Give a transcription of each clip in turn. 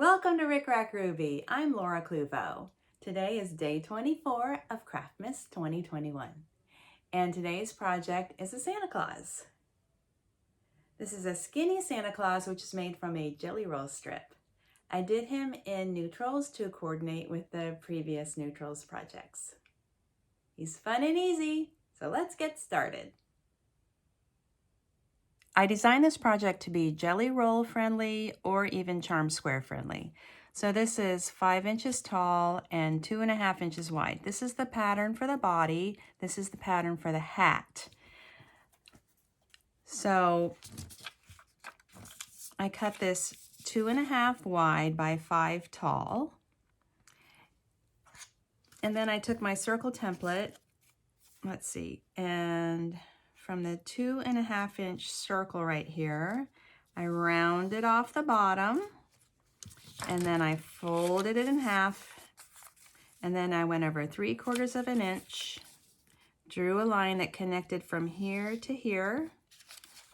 Welcome to Rick Rack Ruby. I'm Laura Cluvo. Today is day 24 of Craftmas 2021. And today's project is a Santa Claus. This is a skinny Santa Claus which is made from a jelly roll strip. I did him in neutrals to coordinate with the previous neutrals projects. He's fun and easy, so let's get started. I designed this project to be jelly roll friendly or even charm square friendly. So this is 5 inches tall and 2.5 inches wide. This is the pattern for the body. This is the pattern for the hat. So I cut this 2.5 wide by 5 tall. And then I took my circle template, let's see, and from the 2.5 inch circle right here, I rounded off the bottom and then I folded it in half, and then I went over 3/4 of an inch, drew a line that connected from here to here,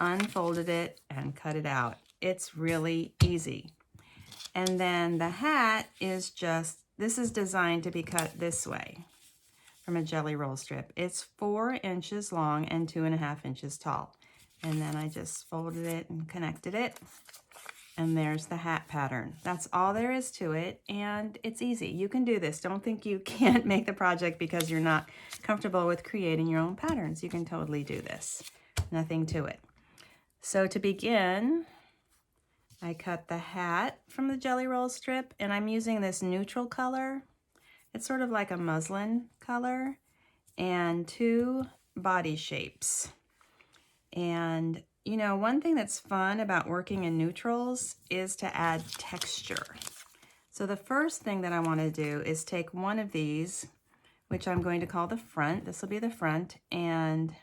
unfolded it and cut it out. It's really easy. And then the hat is just, this is designed to be cut this way from a jelly roll strip. It's 4 inches long and 2.5 inches tall. And then I just folded it and connected it. And there's the hat pattern. That's all there is to it, and it's easy. You can do this. Don't think you can't make the project because you're not comfortable with creating your own patterns. You can totally do this. Nothing to it. So to begin, I cut the hat from the jelly roll strip, and I'm using this neutral color. It's sort of like a muslin color, and 2 body shapes. And you know, one thing that's fun about working in neutrals is to add texture. So the first thing that I want to do is take one of these, which I'm going to call the front. This will be the front, and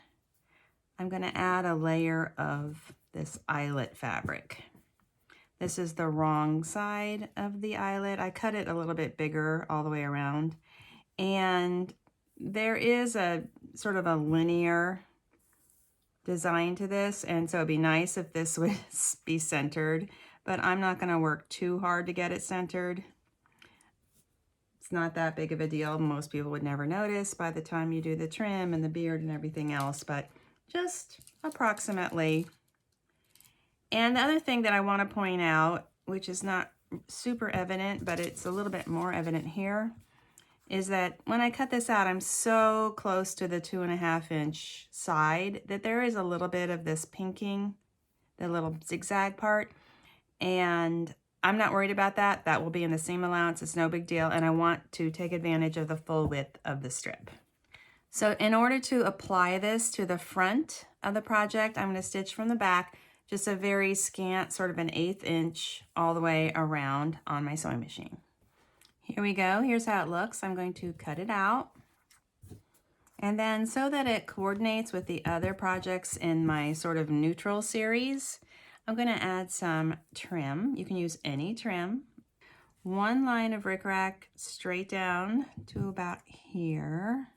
I'm going to add a layer of this eyelet fabric. This is the wrong side of the eyelet. I cut it a little bit bigger all the way around. And there is a sort of a linear design to this, and so it'd be nice if this would be centered, but I'm not going to work too hard to get it centered. It's not that big of a deal. Most people would never notice by the time you do the trim and the beard and everything else, but just approximately. And the other thing that I want to point out, which is not super evident, but it's a little bit more evident here, is that when I cut this out, I'm so close to the 2.5 inch side that there is a little bit of this pinking, the little zigzag part, and I'm not worried about that. That will be in the seam allowance. It's no big deal, and I want to take advantage of the full width of the strip. So in order to apply this to the front of the project, I'm going to stitch from the back, just a very scant, sort of an 1/8 inch all the way around on my sewing machine. Here we go. Here's how it looks. I'm going to cut it out. And then so that it coordinates with the other projects in my sort of neutral series, I'm going to add some trim. You can use any trim. 1 line of rickrack straight down to about here.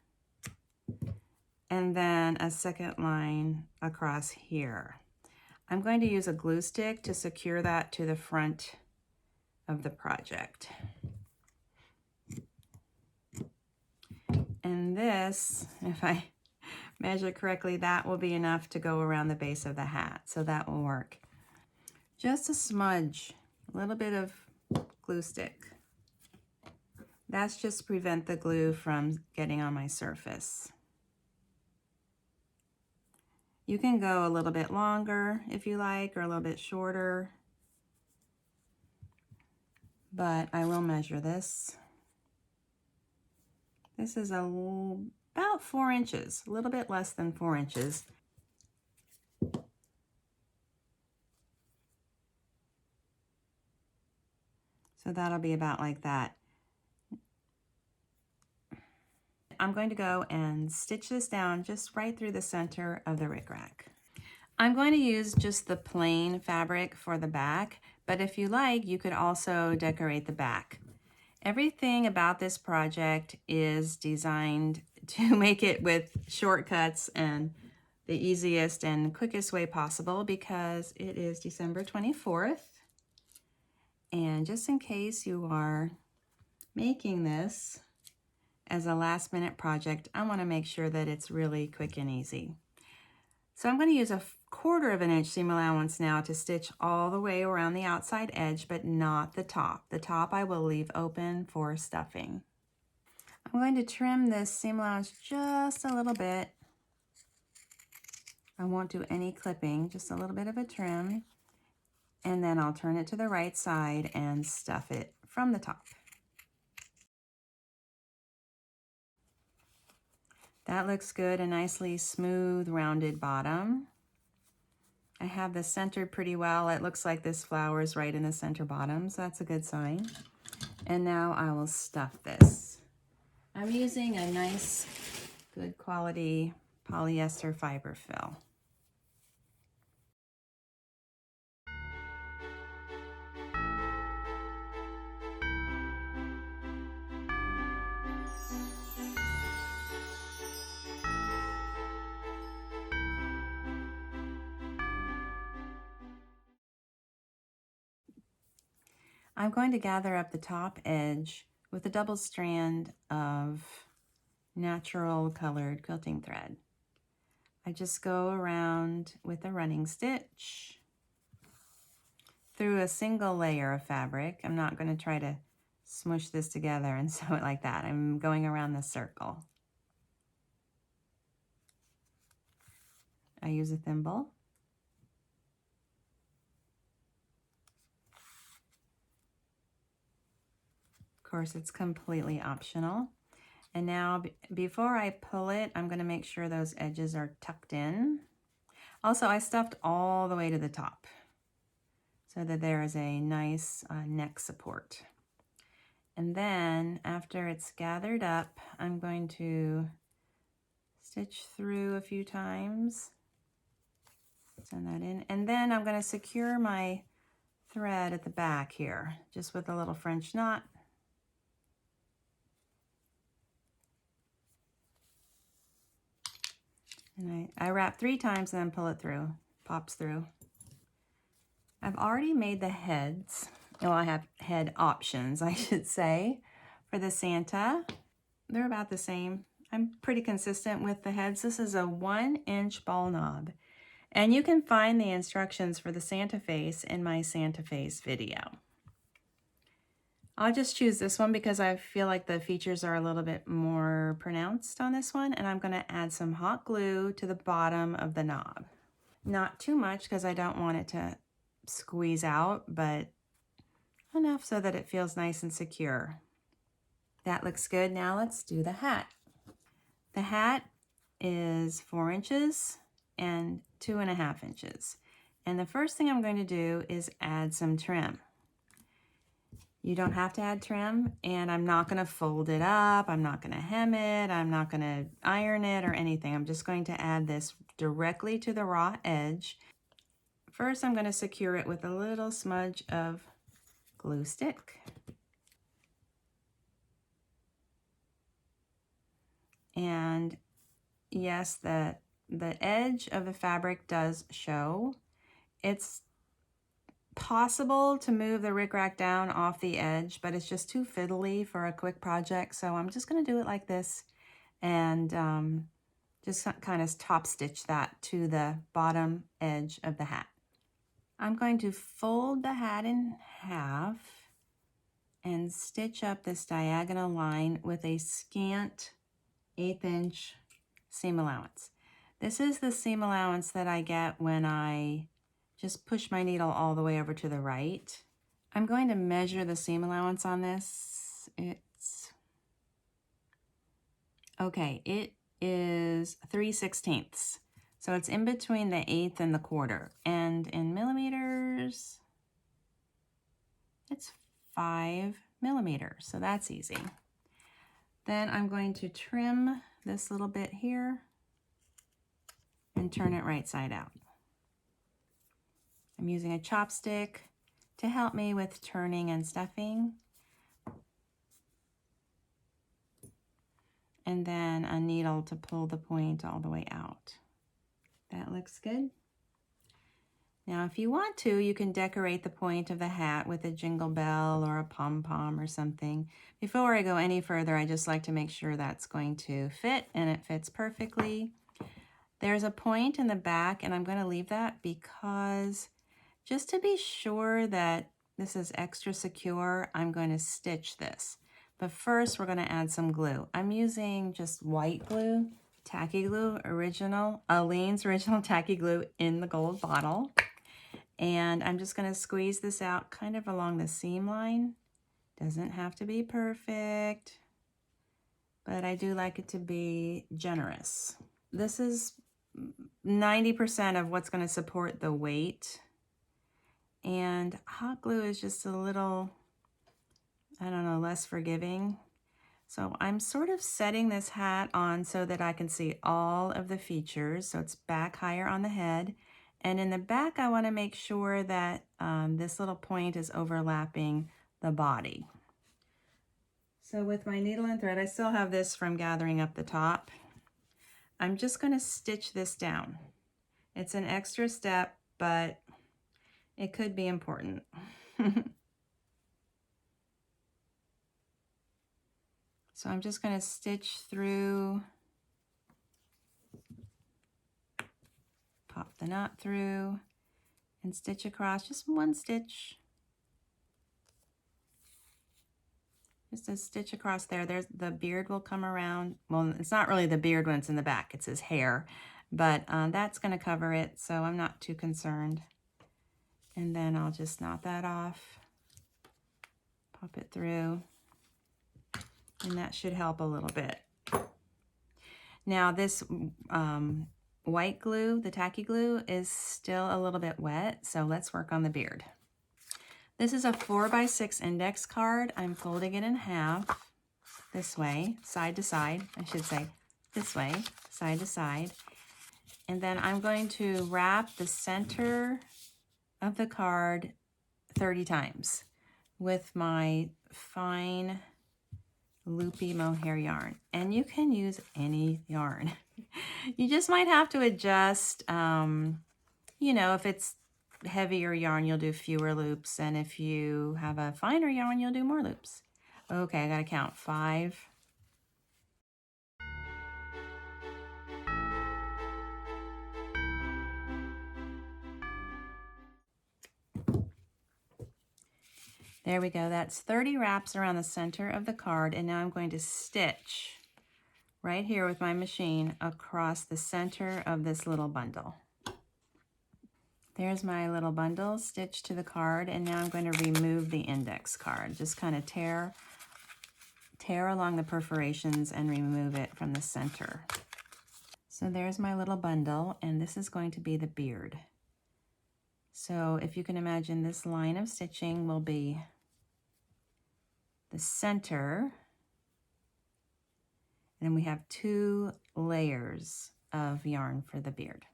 And then a second line across here. I'm going to use a glue stick to secure that to the front of the project. And this, if I measure correctly, that will be enough to go around the base of the hat. So that will work. Just a smudge, a little bit of glue stick. That's just to prevent the glue from getting on my surface. You can go a little bit longer if you like, or a little bit shorter. But I will measure this. This is about 4 inches, a little bit less than 4 inches. So that'll be about like that. I'm going to go and stitch this down just right through the center of the rickrack. I'm going to use just the plain fabric for the back, but if you like, you could also decorate the back. Everything about this project is designed to make it with shortcuts and the easiest and quickest way possible because it is December 24th. And And just in case you are making this as a last minute project, I want to make sure that it's really quick and easy. So I'm going to use a 1/4 of an inch seam allowance now to stitch all the way around the outside edge, but not the top. The top I will leave open for stuffing. I'm going to trim this seam allowance just a little bit. I won't do any clipping, just a little bit of a trim. And then I'll turn it to the right side and stuff it from the top. That looks good, a nicely smooth, rounded bottom. I have this centered pretty well. It looks like this flower is right in the center bottom, so that's a good sign. And now I will stuff this. I'm using a nice, good quality polyester fiberfill. I'm going to gather up the top edge with a double strand of natural colored quilting thread. I just go around with a running stitch through a single layer of fabric. I'm not going to try to smush this together and sew it like that. I'm going around the circle. I use a thimble. Of course, it's completely optional. And now, before I pull it, I'm going to make sure those edges are tucked in. Also, I stuffed all the way to the top so that there is a nice neck support. And then, after it's gathered up, I'm going to stitch through a few times. Send that in. And then I'm going to secure my thread at the back here, just with a little French knot. And I wrap 3 times and then pull it through, pops through. I've already made the heads. Well, I have head options, I should say, for the Santa. They're about the same. I'm pretty consistent with the heads. This is a 1-inch ball knob. And you can find the instructions for the Santa face in my Santa face video. I'll just choose this one because I feel like the features are a little bit more pronounced on this one, and I'm going to add some hot glue to the bottom of the knob. Not too much because I don't want it to squeeze out, but enough so that it feels nice and secure. That looks good. Now let's do the hat. The hat is 4 inches and 2.5 inches. And the first thing I'm going to do is add some trim. You don't have to add trim, and I'm not going to fold it up, I'm not going to hem it, I'm not going to iron it or anything. I'm just going to add this directly to the raw edge. First, I'm going to secure it with a little smudge of glue stick. And yes, the edge of the fabric does show. It's possible to move the rickrack down off the edge, but it's just too fiddly for a quick project, so I'm just going to do it like this and just kind of top stitch that to the bottom edge of the hat. I'm going to fold the hat in half and stitch up this diagonal line with a scant 1/8 inch seam allowance. This is the seam allowance that I get when I just push my needle all the way over to the right. I'm going to measure the seam allowance on this. It is 3/16. So it's in between the 1/8 and the 1/4. And in millimeters, it's 5 millimeters. So that's easy. Then I'm going to trim this little bit here and turn it right side out. I'm using a chopstick to help me with turning and stuffing. And then a needle to pull the point all the way out. That looks good. Now, if you want to, you can decorate the point of the hat with a jingle bell or a pom-pom or something. Before I go any further, I just like to make sure that's going to fit, and it fits perfectly. There's a point in the back, and I'm going to leave that because just to be sure that this is extra secure, I'm going to stitch this. But first, we're going to add some glue. I'm using just white glue, Tacky glue, Aleene's original Tacky glue in the gold bottle. And I'm just going to squeeze this out kind of along the seam line. Doesn't have to be perfect, but I do like it to be generous. This is 90% of what's going to support the weight. And hot glue is just a little, I don't know, less forgiving. So I'm sort of setting this hat on so that I can see all of the features. So it's back higher on the head. And in the back, I want to make sure that this little point is overlapping the body. So with my needle and thread, I still have this from gathering up the top. I'm just going to stitch this down. It's an extra step, but it could be important. So I'm just going to stitch through, pop the knot through, and stitch across just one stitch. Just a stitch across there. There's the beard will come around. Well, it's not really the beard when it's in the back, it's his hair, but that's going to cover it, so I'm not too concerned. And then I'll just knot that off, pop it through, and that should help a little bit. Now this white glue, the Tacky glue, is still a little bit wet, so let's work on the beard. This is a 4x6 index card. I'm folding it in half this way, side to side, I should say this way, side to side. And then I'm going to wrap the center of the card 30 times with my fine loopy mohair yarn. And you can use any yarn. You just might have to adjust, you know, if it's heavier yarn, you'll do fewer loops, and if you have a finer yarn, you'll do more loops. Okay, I gotta count 5. There we go. That's 30 wraps around the center of the card, and now I'm going to stitch right here with my machine across the center of this little bundle. There's my little bundle stitched to the card, and now I'm going to remove the index card. Just kind of tear along the perforations and remove it from the center. So there's my little bundle, and this is going to be the beard. So if you can imagine, this line of stitching will be the center, and then we have 2 layers of yarn for the beard.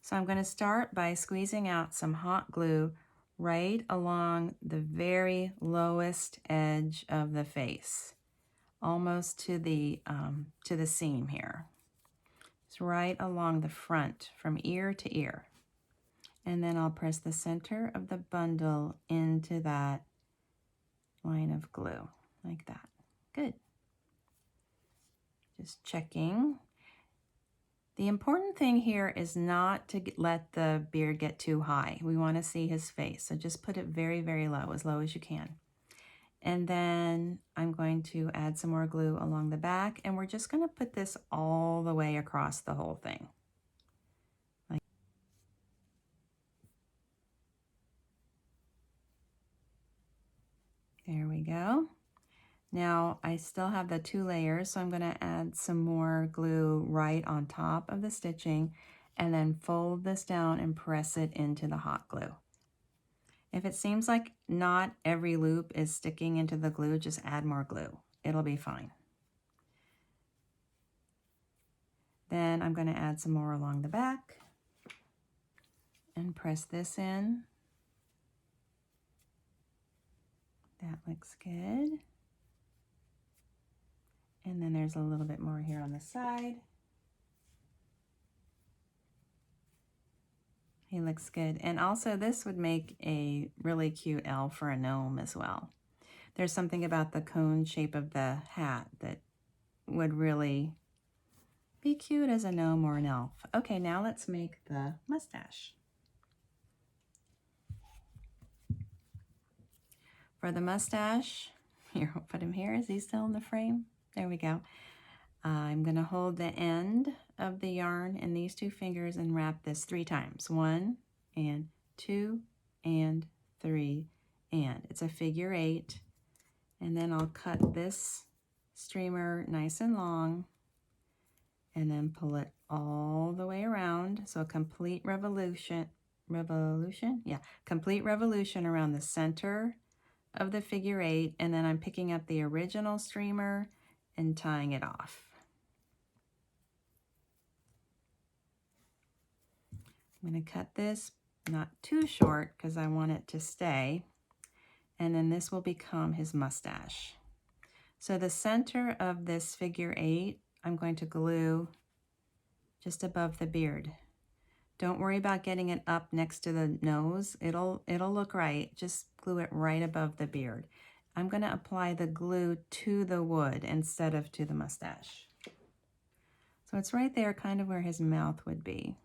So I'm going to start by squeezing out some hot glue right along the very lowest edge of the face, almost to the seam here. It's right along the front from ear to ear. And then I'll press the center of the bundle into that line of glue, like that. Good. Just checking. The important thing here is not to let the beard get too high. We want to see his face, so just put it very, very low as you can. And then I'm going to add some more glue along the back, and we're just going to put this all the way across the whole thing. There we go. Now I still have the 2 layers, so I'm going to add some more glue right on top of the stitching and then fold this down and press it into the hot glue. If it seems like not every loop is sticking into the glue, just add more glue. It'll be fine. Then I'm going to add some more along the back and press this in. That looks good. And then there's a little bit more here on the side. He looks good. And also this would make a really cute elf for a gnome as well. There's something about the cone shape of the hat that would really be cute as a gnome or an elf. Okay, now let's make the mustache. For the mustache, here, I'll put him here. Is he still in the frame? There we go. I'm going to hold the end of the yarn in these two fingers and wrap this 3 times. 1 and 2 and 3 and. It's a figure 8. And then I'll cut this streamer nice and long and then pull it all the way around. So a complete revolution? Yeah, complete revolution around the center of the figure 8. And then I'm picking up the original streamer and tying it off. I'm going to cut this not too short because I want it to stay. And then this will become his mustache. So the center of this figure 8, I'm going to glue just above the beard. Don't worry about getting it up next to the nose. It'll look right. Just glue it right above the beard. I'm going to apply the glue to the wood instead of to the mustache. So it's right there, kind of where his mouth would be.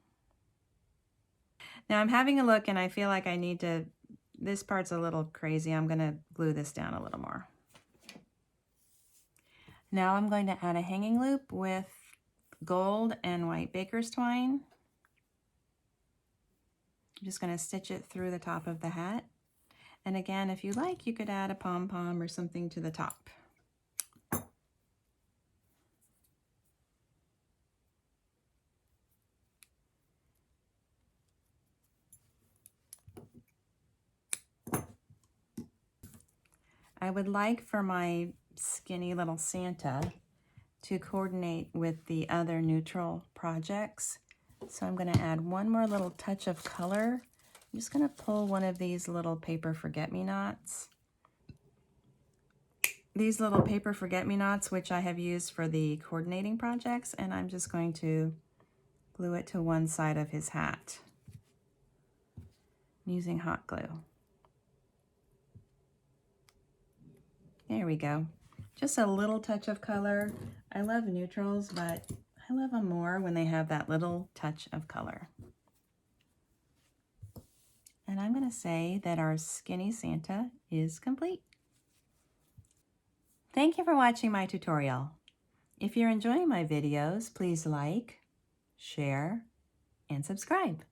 Now I'm having a look and I feel like I need to, this part's a little crazy. I'm going to glue this down a little more. Now I'm going to add a hanging loop with gold and white baker's twine. I'm just going to stitch it through the top of the hat. And again, if you like, you could add a pom-pom or something to the top. I would like for my skinny little Santa to coordinate with the other neutral projects. So I'm going to add one more little touch of color. I'm just going to pull one of these little paper forget-me-nots. These little paper forget-me-nots, which I have used for the coordinating projects, and I'm just going to glue it to one side of his hat. I'm using hot glue. There we go. Just a little touch of color. I love neutrals, but I love them more when they have that little touch of color. And I'm going to say that our skinny Santa is complete. Thank you for watching my tutorial. If you're enjoying my videos, please like, share, and subscribe.